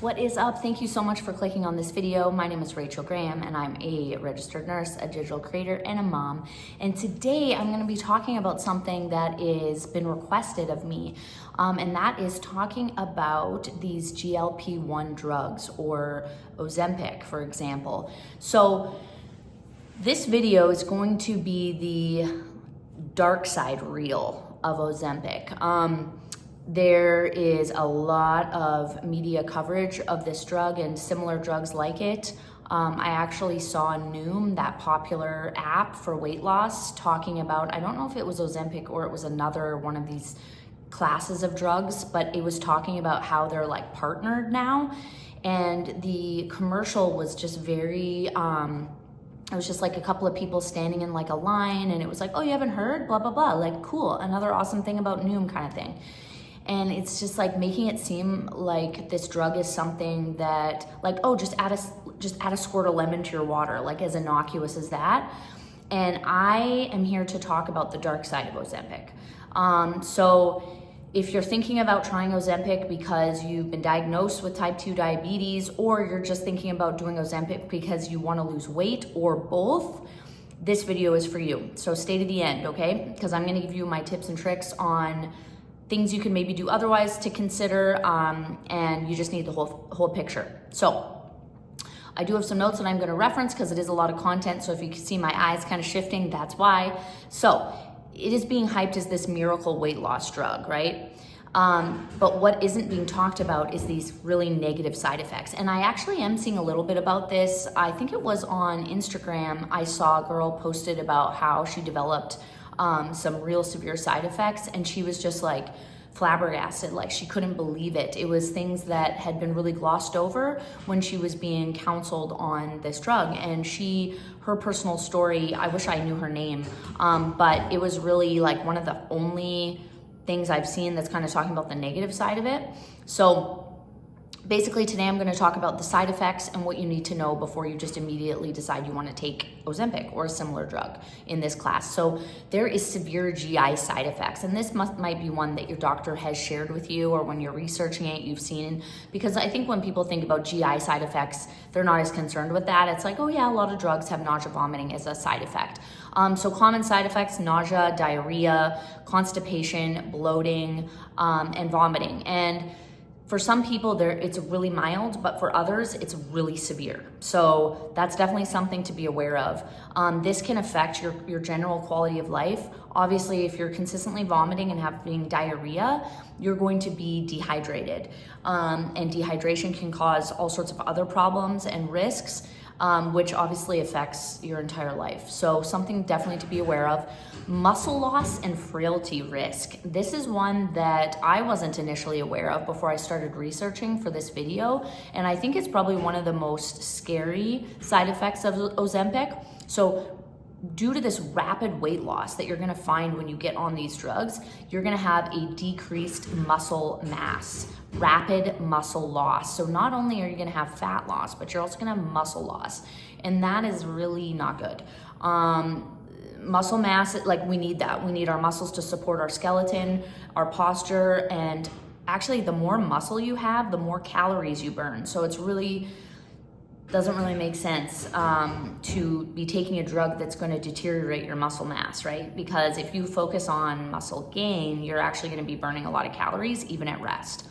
What is up? Thank you so much for clicking on this video. My name is Rachel Graham and I'm a registered nurse, a digital creator, and a mom. And today I'm going to be talking about something that has been requested of me. And that is talking about these GLP-1 drugs, or Ozempic, for example. So this video is going to be the Darkside reel of Ozempic. There is a lot of media coverage of this drug and similar drugs like it. I actually saw Noom, that popular app for weight loss, talking about, I don't know if it was Ozempic or it was another one of these classes of drugs, but it was talking about how they're like partnered now. And the commercial was just very, it was just like a couple of people standing in like a line, and it was like, oh, you haven't heard? Blah, blah, blah. Like, cool, another awesome thing about Noom kind of thing. And it's just like making it seem like this drug is something that, like, oh, just add a squirt of lemon to your water, like as innocuous as that. And I am here to talk about the dark side of Ozempic. So if you're thinking about trying Ozempic because you've been diagnosed with type 2 diabetes, or you're just thinking about doing Ozempic because you want to lose weight, or both, this video is for you. So stay to the end, okay? Because I'm going to give you my tips and tricks on things you can maybe do otherwise to consider, and you just need the whole picture. So I do have some notes that I'm going to reference because it is a lot of content. So if you can see my eyes kind of shifting, that's why. So it is being hyped as this miracle weight loss drug, right? But what isn't being talked about is these really negative side effects. And I actually am seeing a little bit about this. I think it was on Instagram. I saw a girl posted about how she developed some real severe side effects, and she was just like flabbergasted, like she couldn't believe it. It was things that had been really glossed over when she was being counseled on this drug. And her personal story, I wish I knew her name, but it was really like one of the only things I've seen that's kind of talking about the negative side of it. So basically today I'm going to talk about the side effects and what you need to know before you just immediately decide you want to take Ozempic or a similar drug in this class. So there is severe GI side effects, and this might be one that your doctor has shared with you, or when you're researching it, you've seen, because I think when people think about GI side effects, they're not as concerned with that. It's like, oh yeah, a lot of drugs have nausea, vomiting as a side effect. So common side effects: nausea, diarrhea, constipation, bloating, and vomiting. And for some people, it's really mild, but for others, it's really severe. So that's definitely something to be aware of. This can affect your general quality of life. Obviously, if you're consistently vomiting and having diarrhea, you're going to be dehydrated. And dehydration can cause all sorts of other problems and risks, which obviously affects your entire life. So something definitely to be aware of. Muscle loss and frailty risk. This is one that I wasn't initially aware of before I started researching for this video. And I think it's probably one of the most scary side effects of Ozempic. So due to this rapid weight loss that you're gonna find when you get on these drugs, you're gonna have a decreased muscle mass, rapid muscle loss. So not only are you gonna have fat loss, but you're also gonna have muscle loss. And that is really not good. Muscle mass, like, we need that. We need our muscles to support our skeleton, our posture, and actually the more muscle you have, the more calories you burn. So it's really, doesn't really make sense to be taking a drug that's going to deteriorate your muscle mass, right? Because if you focus on muscle gain, you're actually going to be burning a lot of calories even at rest.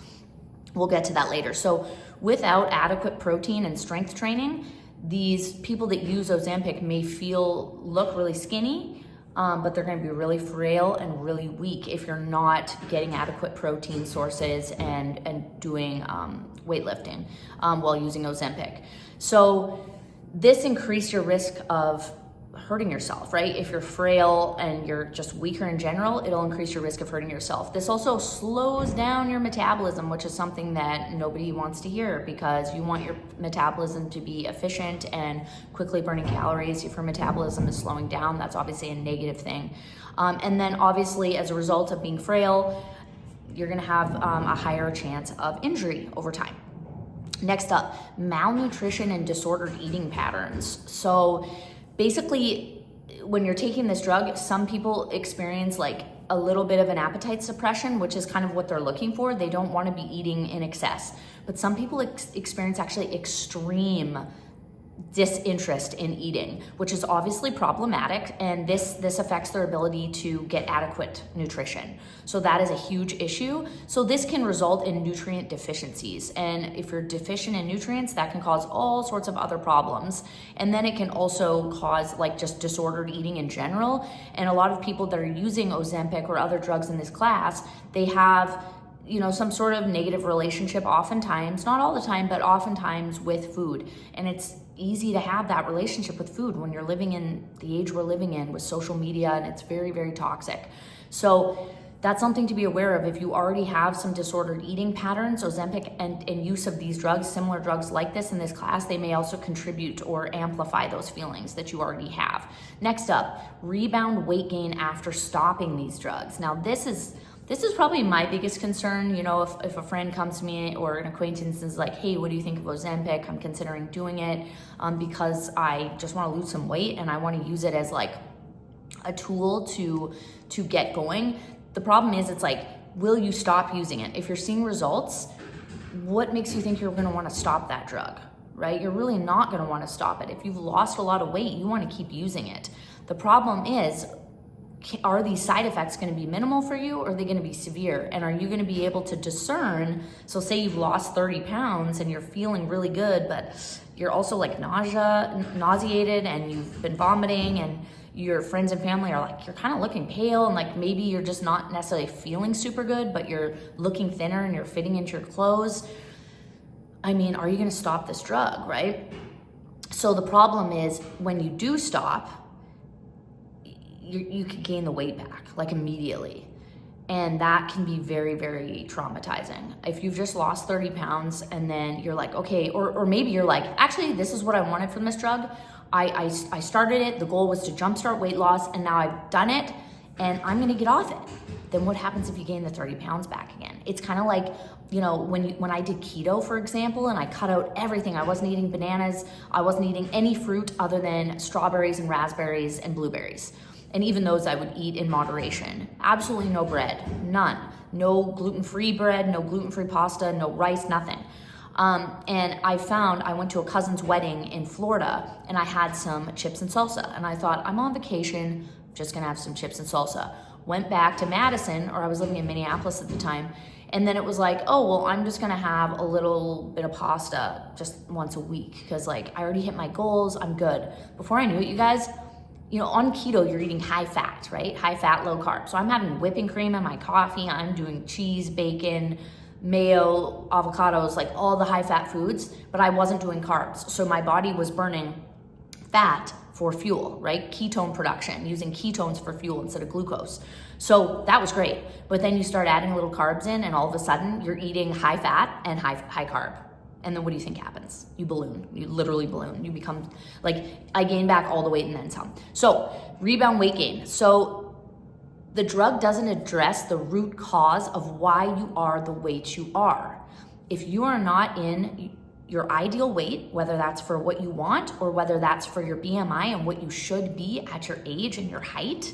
We'll get to that later. So without adequate protein and strength training, these people that use Ozempic may look really skinny, but they're going to be really frail and really weak if you're not getting adequate protein sources and doing weightlifting while using Ozempic. So this increases your risk of hurting yourself, right? If you're frail and you're just weaker in general, it'll increase your risk of hurting yourself. This also slows down your metabolism, which is something that nobody wants to hear, because you want your metabolism to be efficient and quickly burning calories. If your metabolism is slowing down, that's obviously a negative thing. And then obviously, as a result of being frail, you're gonna have a higher chance of injury over time. Next up, malnutrition and disordered eating patterns. So basically, when you're taking this drug, some people experience like a little bit of an appetite suppression, which is kind of what they're looking for. They don't want to be eating in excess. But some people experience actually extreme disinterest in eating, which is obviously problematic, and this affects their ability to get adequate nutrition. So that is a huge issue. So this can result in nutrient deficiencies, and if you're deficient in nutrients, that can cause all sorts of other problems. And then it can also cause like just disordered eating in general. And a lot of people that are using Ozempic or other drugs in this class, they have some sort of negative relationship oftentimes, not all the time, but oftentimes with food. And it's easy to have that relationship with food when you're living in the age we're living in with social media, and it's very, very toxic. So that's something to be aware of. If you already have some disordered eating patterns, Ozempic and use of these drugs, similar drugs like this in this class, they may also contribute or amplify those feelings that you already have. Next up, rebound weight gain after stopping these drugs. Now this is probably my biggest concern. If a friend comes to me or an acquaintance is like, hey, what do you think of Ozempic? I'm considering doing it because I just want to lose some weight and I want to use it as like a tool to get going. The problem is, it's like, will you stop using it? If you're seeing results, what makes you think you're going to want to stop that drug, right? You're really not going to want to stop it. If you've lost a lot of weight, you want to keep using it. The problem is, are these side effects going to be minimal for you, or are they going to be severe? And are you going to be able to discern? So say you've lost 30 pounds and you're feeling really good, but you're also like nauseated and you've been vomiting, and your friends and family are like, you're kind of looking pale, and like maybe you're just not necessarily feeling super good, but you're looking thinner and you're fitting into your clothes. I mean, are you going to stop this drug, right? So the problem is, when you do stop, you could gain the weight back like immediately. And that can be very, very traumatizing. If you've just lost 30 pounds and then you're like, okay, or maybe you're like, actually, this is what I wanted from this drug. I started it. The goal was to jumpstart weight loss, and now I've done it and I'm going to get off it. Then what happens if you gain the 30 pounds back again? It's kind of like, when I did keto, for example, and I cut out everything. I wasn't eating bananas. I wasn't eating any fruit other than strawberries and raspberries and blueberries. And even those I would eat in moderation. Absolutely no bread, none. No gluten-free bread, no gluten-free pasta, no rice, nothing. And I went to a cousin's wedding in Florida, and I had some chips and salsa. And I thought, I'm on vacation, just gonna have some chips and salsa. Went back to Madison, or I was living in Minneapolis at the time, and then it was like, oh, well, I'm just gonna have a little bit of pasta just once a week, because like I already hit my goals, I'm good. Before I knew it, you guys, on keto, you're eating high fat, right? High fat, low carb. So I'm having whipping cream in my coffee. I'm doing cheese, bacon, mayo, avocados, like all the high fat foods, but I wasn't doing carbs. So my body was burning fat for fuel, right? Ketone production, using ketones for fuel instead of glucose. So that was great. But then you start adding little carbs in, and all of a sudden you're eating high fat and high carb. And then what do you think happens? You balloon. You literally balloon. You become like, I gained back all the weight and then some. So rebound weight gain. So the drug doesn't address the root cause of why you are the weight you are. If you are not in your ideal weight, whether that's for what you want or whether that's for your BMI and what you should be at your age and your height,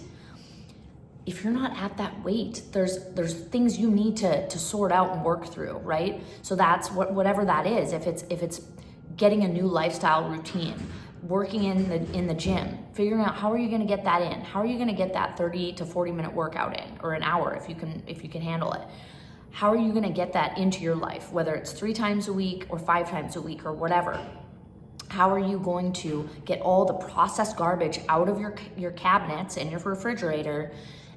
if you're not at that weight, there's things you need to sort out and work through, right? So that's whatever that is. If it's getting a new lifestyle routine, working in the gym, figuring out how are you going to get that in? How are you going to get that 30 to 40 minute workout in, or an hour if you can handle it? How are you going to get that into your life, whether it's 3 times a week or 5 times a week or whatever? How are you going to get all the processed garbage out of your cabinets and your refrigerator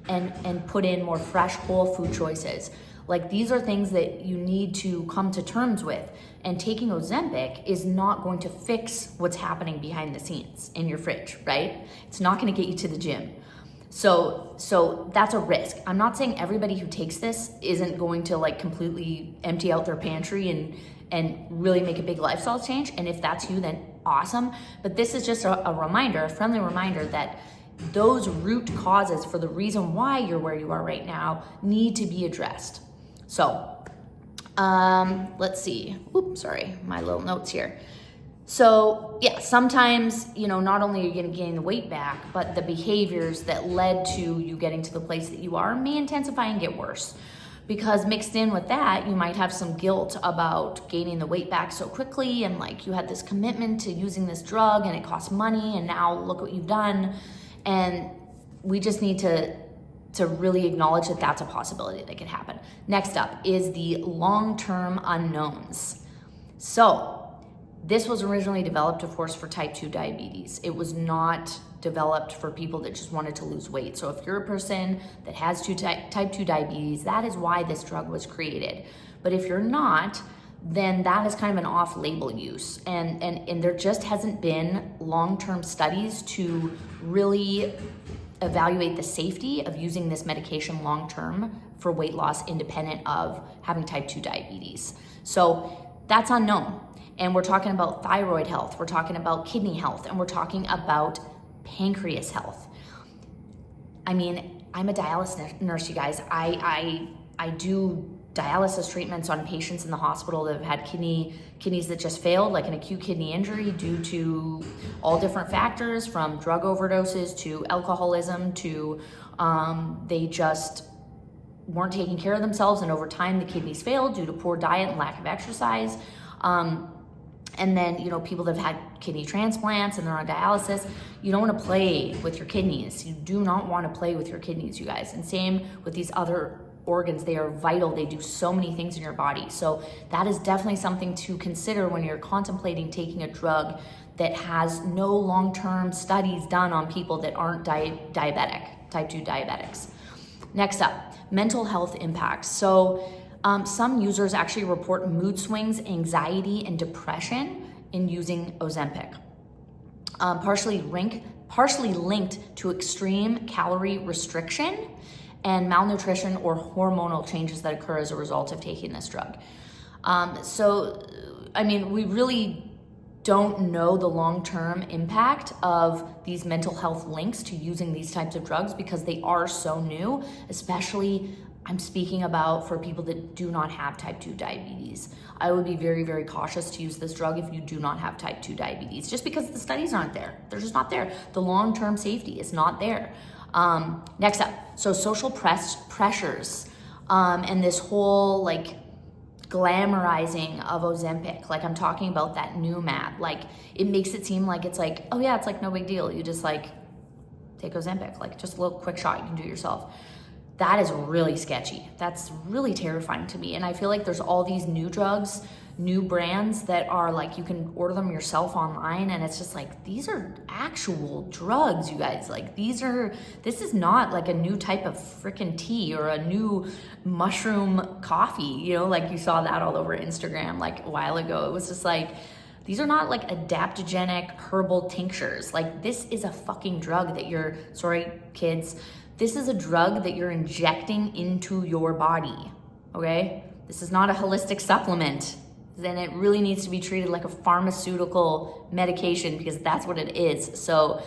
and put in more fresh, whole food choices? Like, these are things that you need to come to terms with. And taking Ozempic is not going to fix what's happening behind the scenes in your fridge, right? It's not going to get you to the gym. So that's a risk. I'm not saying everybody who takes this isn't going to like completely empty out their pantry and really make a big lifestyle change. And if that's you, then awesome. But this is just a reminder, a friendly reminder that those root causes for the reason why you're where you are right now need to be addressed. So let's see. Oops, sorry, my little notes here. So yeah, sometimes, not only are you going to gain the weight back, but the behaviors that led to you getting to the place that you are may intensify and get worse. Because mixed in with that, you might have some guilt about gaining the weight back so quickly, and like you had this commitment to using this drug and it costs money, and now look what you've done. And we just need to really acknowledge that that's a possibility that could happen. Next up is the long-term unknowns. So this was originally developed, of course, for type 2 diabetes. It was not developed for people that just wanted to lose weight. So if you're a person that has type 2 diabetes, that is why this drug was created. But if you're not, then that is kind of an off-label use. And there just hasn't been long-term studies to really evaluate the safety of using this medication long-term for weight loss independent of having type 2 diabetes. So that's unknown. And we're talking about thyroid health, we're talking about kidney health, and we're talking about pancreas health. I mean, I'm a dialysis nurse, you guys. I do dialysis treatments on patients in the hospital that have had kidneys that just failed, like an acute kidney injury due to all different factors, from drug overdoses to alcoholism to they just weren't taking care of themselves, and over time the kidneys failed due to poor diet and lack of exercise. And then, people that have had kidney transplants and they're on dialysis, you don't want to play with your kidneys. You do not want to play with your kidneys, you guys. And same with these other organs. They are vital. They do so many things in your body. So that is definitely something to consider when you're contemplating taking a drug that has no long-term studies done on people that aren't diabetic, type 2 diabetics. Next up, mental health impacts. So some users actually report mood swings, anxiety, and depression in using Ozempic, partially linked to extreme calorie restriction and malnutrition or hormonal changes that occur as a result of taking this drug. We really don't know the long-term impact of these mental health links to using these types of drugs because they are so new, especially I'm speaking about for people that do not have type 2 diabetes. I would be very, very cautious to use this drug if you do not have type 2 diabetes, just because the studies aren't there. They're just not there. The long-term safety is not there. Next up, so social pressures and this whole glamorizing of Ozempic. I'm talking about that new mad. It makes it seem like it's oh yeah, it's no big deal. You just take Ozempic, just a little quick shot you can do it yourself. That is really sketchy. That's really terrifying to me. And I feel like there's all these new drugs, new brands that are you can order them yourself online, and it's just these are actual drugs, you guys. This is not a new type of freaking tea or a new mushroom coffee, you saw that all over Instagram a while ago. It was just these are not adaptogenic herbal tinctures. This is a fucking drug that sorry kids, this is a drug that you're injecting into your body, okay? This is not a holistic supplement. Then it really needs to be treated like a pharmaceutical medication because that's what it is. So,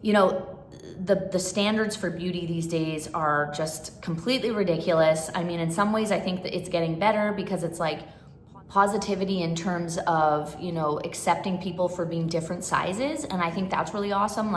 the standards for beauty these days are just completely ridiculous. I mean, in some ways, I think that it's getting better because it's positivity in terms of, accepting people for being different sizes. And I think that's really awesome.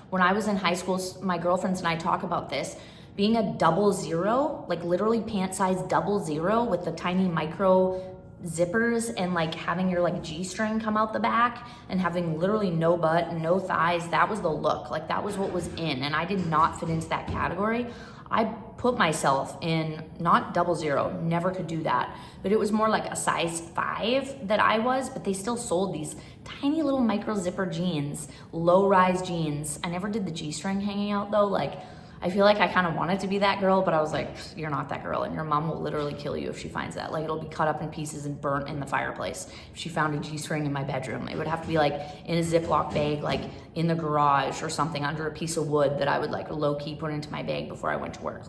When I was in high school, my girlfriends and I talk about this, being a 00, literally pant size 00 with the tiny micro zippers and having your G-string come out the back and having literally no butt and no thighs. That was the look. That was what was in. And I did not fit into that category. I put myself in not 00, never could do that, but it was more a size 5 that I was, but they still sold these tiny little micro zipper jeans, low rise jeans. I never did the G-string hanging out though. I feel I kind of wanted to be that girl, but I was you're not that girl, and your mom will literally kill you if she finds that. It'll be cut up in pieces and burnt in the fireplace if she found a G-string in my bedroom. It would have to be in a Ziploc bag, in the garage or something under a piece of wood that I would low-key put into my bag before I went to work,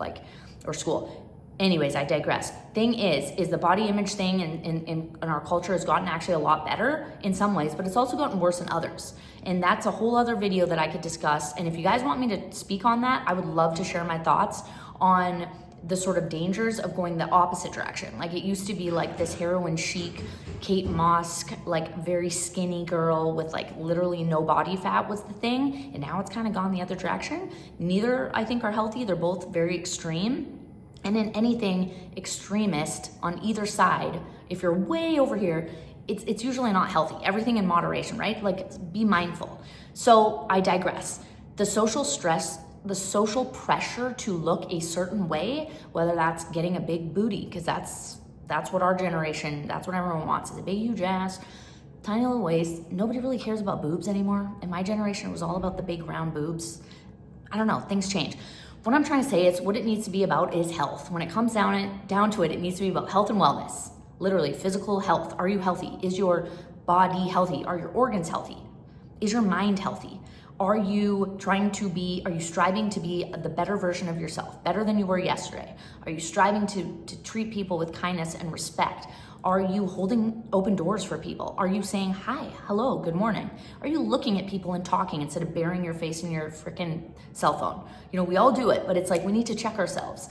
or school. Anyways, I digress. Thing is the body image thing in our culture has gotten actually a lot better in some ways, but it's also gotten worse in others. And that's a whole other video that I could discuss. And if you guys want me to speak on that, I would love to share my thoughts on the sort of dangers of going the opposite direction. Like it used to be like this heroin chic, Kate Moss, like very skinny girl with like literally no body fat was the thing. And now it's kind of gone the other direction. Neither I think are healthy. They're both very extreme. And in anything extremist on either side, if you're way over here, it's usually not healthy. Everything in moderation, right? Like be mindful. So I digress. The social stress, the social pressure to look a certain way, whether that's getting a big booty, because that's what our generation, that's what everyone wants, is a big huge ass, tiny little waist. Nobody really cares about boobs anymore. In my generation, it was all about the big round boobs. I don't know, things change. What I'm trying to say is what it needs to be about is health. When it comes down to it, it needs to be about health and wellness. Literally, physical health. Are you healthy? Is your body healthy? Are your organs healthy? Is your mind healthy? Are you striving to be the better version of yourself, better than you were yesterday? Are you striving to treat people with kindness and respect? Are you holding open doors for people? Are you saying hi, hello, good morning? Are you looking at people and talking instead of burying your face in your freaking cell phone? You know, we all do it, but it's like we need to check ourselves.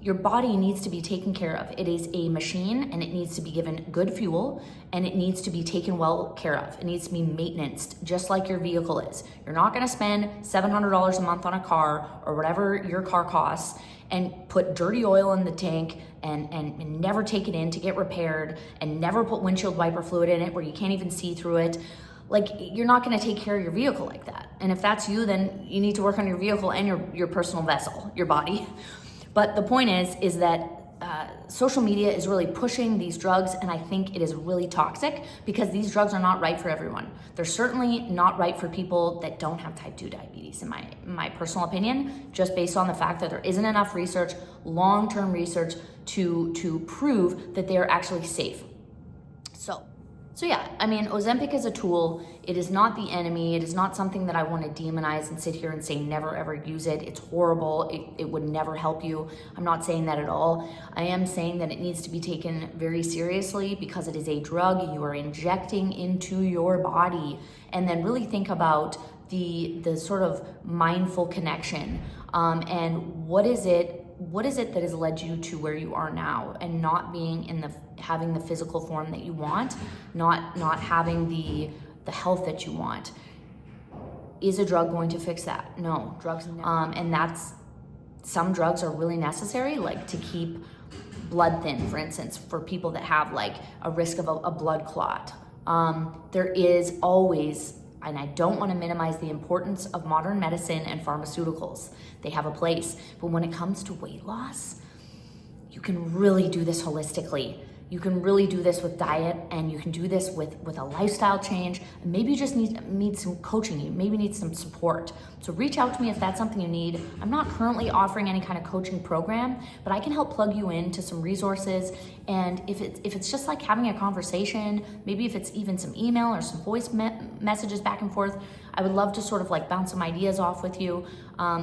Your body needs to be taken care of. It is a machine and it needs to be given good fuel and it needs to be taken well care of. It needs to be maintained just like your vehicle is. You're not gonna spend $700 a month on a car or whatever your car costs and put dirty oil in the tank and never take it in to get repaired and never put windshield wiper fluid in it where you can't even see through it. Like, you're not gonna take care of your vehicle like that. And if that's you, then you need to work on your vehicle and your personal vessel, your body. But the point is that social media is really pushing these drugs, and I think it is really toxic because these drugs are not right for everyone. They're certainly not right for people that don't have type 2 diabetes, in my personal opinion, just based on the fact that there isn't enough research, long-term research, to prove that they are actually safe. So yeah, I mean, Ozempic is a tool. It is not the enemy. It is not something that I want to demonize and sit here and say never ever use it. It's horrible. It would never help you. I'm not saying that at all. I am saying that it needs to be taken very seriously because it is a drug you are injecting into your body. And then really think about the sort of mindful connection and what is it that has led you to where you are now and not being having the physical form that you want, not having the health that you want? Is a drug going to fix that? No, drugs never. And some drugs are really necessary, like to keep blood thin, for instance, for people that have like a risk of a blood clot. There is always, and I don't want to minimize the importance of modern medicine and pharmaceuticals. They have a place. But when it comes to weight loss, you can really do this holistically. You can really do this with diet, and you can do this with a lifestyle change. And maybe you just need some coaching. You maybe need some support. So reach out to me if that's something you need. I'm not currently offering any kind of coaching program, but I can help plug you into some resources. And if it's just like having a conversation, maybe if it's even some email or some voice messages back and forth, I would love to sort of like bounce some ideas off with you.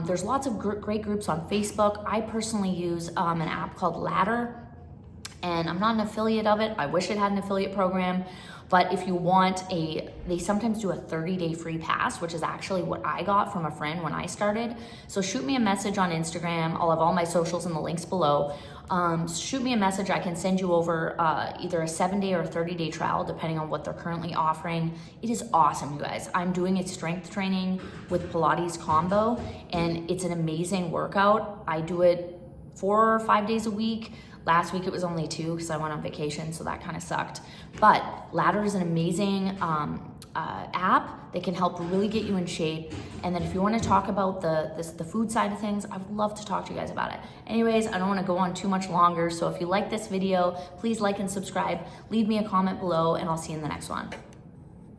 There's lots of great groups on Facebook. I personally use an app called Ladder, and I'm not an affiliate of it. I wish it had an affiliate program, but if you want they sometimes do a 30-day free pass, which is actually what I got from a friend when I started. So shoot me a message on Instagram. I'll have all my socials in the links below. Shoot me a message. I can send you over either a 7-day or a 30-day trial, depending on what they're currently offering. It is awesome, you guys. I'm doing a strength training with Pilates combo, and it's an amazing workout. I do it 4 or 5 days a week. Last week it was only 2 because I went on vacation, so that kind of sucked. But Ladder is an amazing app that can help really get you in shape. And then if you want to talk about the food side of things, I would love to talk to you guys about it. Anyways, I don't want to go on too much longer, so if you like this video, please like and subscribe. Leave me a comment below, and I'll see you in the next one.